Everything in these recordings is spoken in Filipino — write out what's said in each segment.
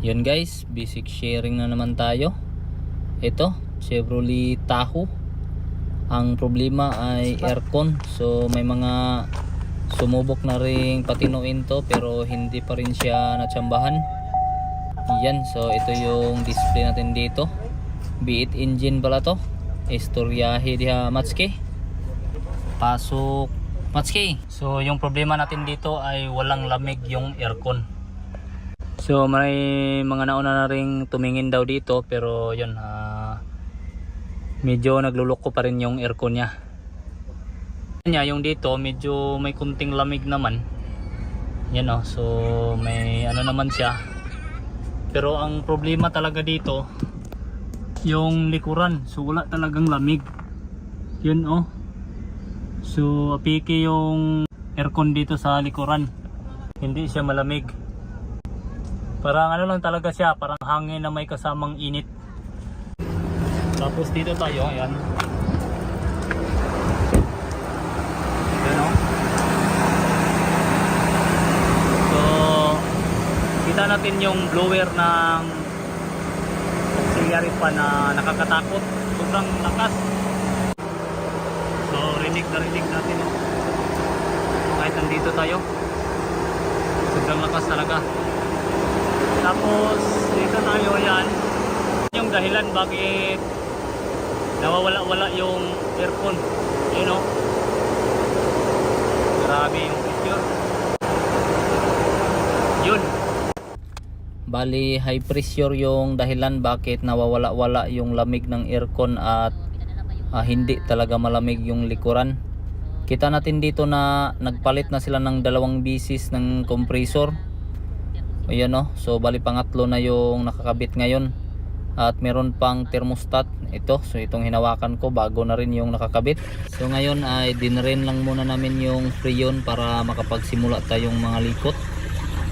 Yun guys, basic sharing na naman tayo. Ito, Chevrolet Tahoe. Ang problema ay aircon. So may mga sumubok na ring patinuin to pero hindi pa rin siya natsambahan. Yan, so ito yung display natin dito. V8 engine pala to. Istoryahe diha Matsuki. Pasok Matsuki. So yung problema natin dito ay walang lamig yung aircon. So may mga nauna na ring tumingin daw dito pero yun, medyo nagluloko pa rin yung aircon niya. Yung dito medyo may kunting lamig naman. Yan o, so may ano naman siya. Pero ang problema talaga dito yung likuran. So wala talagang lamig. Yun o. So apiki yung aircon dito sa likuran. Hindi siya malamig. Parang ano lang talaga siya, parang hangin na may kasamang init. Tapos dito tayo, ayan. Ayan o. So, kita natin yung blower ng auxiliary fan na nakakatakot. Sobrang lakas. So, rinig natin o. Kahit nandito tayo. Sobrang lakas talaga. Tapos dito tayo, yan yung dahilan bakit nawawala-wala yung aircon. You know, grabe yung picture. Yun, bali high pressure yung dahilan bakit nawawala-wala yung lamig ng aircon at hindi talaga malamig yung likuran. Kita natin dito na nagpalit na sila ng 2 bisis ng compressor. Ayan o, so bali pangatlo na yung nakakabit ngayon. At meron pang thermostat ito. So itong hinawakan ko bago na rin yung nakakabit. So ngayon ay dinrain lang muna namin yung freon para makapagsimula tayong mga likot.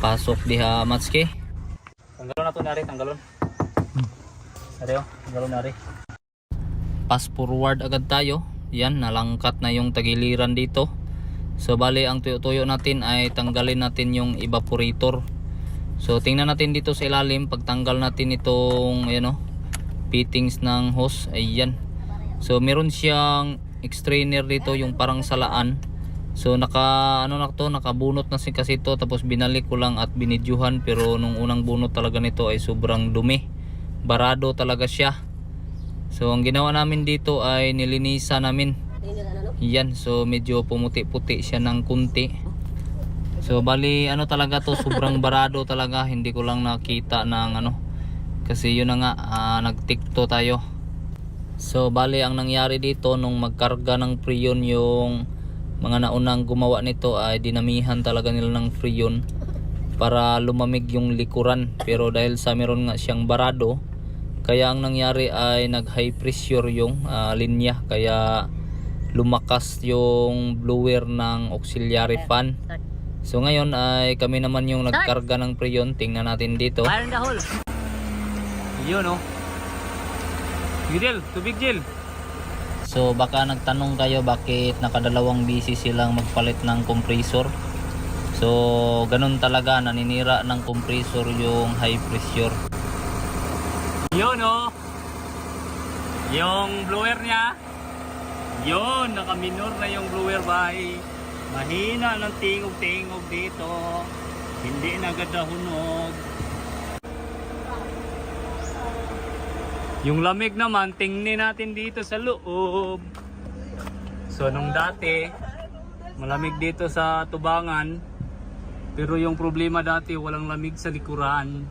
Pasok diha Matsuki. Tanggalon na to nari, tanggalon. Sareo, tanggalon nari. Pass forward agad tayo. Yan, nalangkat na yung tagiliran dito. So bali ang tuyo-tuyo natin ay tanggalin natin yung evaporator. So tingnan natin dito sa ilalim, pagtanggal natin itong ayan o, fittings ng hose, ayan. So meron siyang strainer dito, yung parang salaan. So nakabunot na kasi ito, tapos binalik ko lang at binidyuhan, pero nung unang bunot talaga nito ay sobrang dumi. Barado talaga siya. So ang ginawa namin dito ay nilinisan namin. Yan, so medyo pumuti-puti siya ng kunti. So bali ano talaga to, sobrang barado talaga, hindi ko lang nakita ng ano, kasi yun na nga, nagtikto tayo. So bali ang nangyari dito nung magkarga ng freon yung mga naunang gumawa nito ay dinamihan talaga nila ng freon para lumamig yung likuran. Pero dahil sa meron nga siyang barado, kaya ang nangyari ay nag high pressure yung linya, kaya lumakas yung blower ng auxiliary fan. So ngayon ay kami naman yung nagkarga ng freon. Tingnan natin dito. Yun o. Gidel, tubig gel. So baka nagtanong kayo bakit nakadalawang busy silang magpalit ng compressor. So ganun talaga, naninira ng compressor yung high pressure. Yun o. Yung blower niya. Yun, nakaminor na yung blower by. Mahina ng tingog-tingog dito. Hindi na agad nahunog. Yung lamig naman, tingnin natin dito sa loob. So nung dati, malamig dito sa tubangan. Pero yung problema dati, walang lamig sa likuran.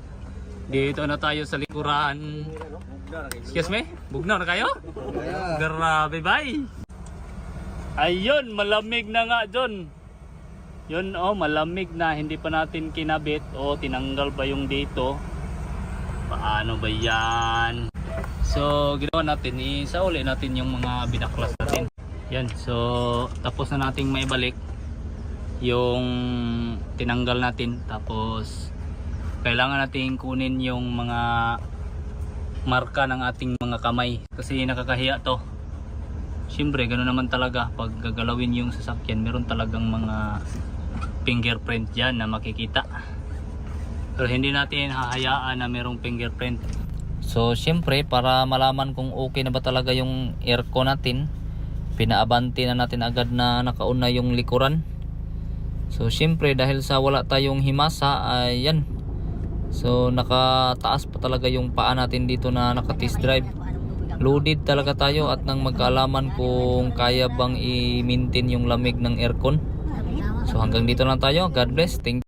Dito na tayo sa likuran. Excuse me? Bugnaw na kayo? Grabe, bye! Ayun, malamig na nga dyan. Yun oh, malamig na. Hindi pa natin kinabit. O, tinanggal ba yung dito? Paano ba yan? So, ginawa natin, isauli natin yung mga binaklas natin. Yan, so tapos na nating maibalik yung tinanggal natin. Tapos kailangan natin kunin yung mga marka ng ating mga kamay. Kasi nakakahiya to. Siyempre, gano'n naman talaga. Pag gagalawin yung sasakyan, meron talagang mga fingerprint dyan na makikita. Pero hindi natin hahayaan na merong fingerprint. So syempre para malaman kung okay na ba talaga yung aircon natin, pinaabanti na natin agad na nakauna yung likuran. So syempre dahil sa wala tayong himasa, ayan. So nakataas pa talaga yung paa natin dito na naka-test drive. Loaded talaga tayo at nang magkaalaman kung kaya bang i-maintain yung lamig ng aircon. So hanggang dito lang tayo. God bless. Thank you.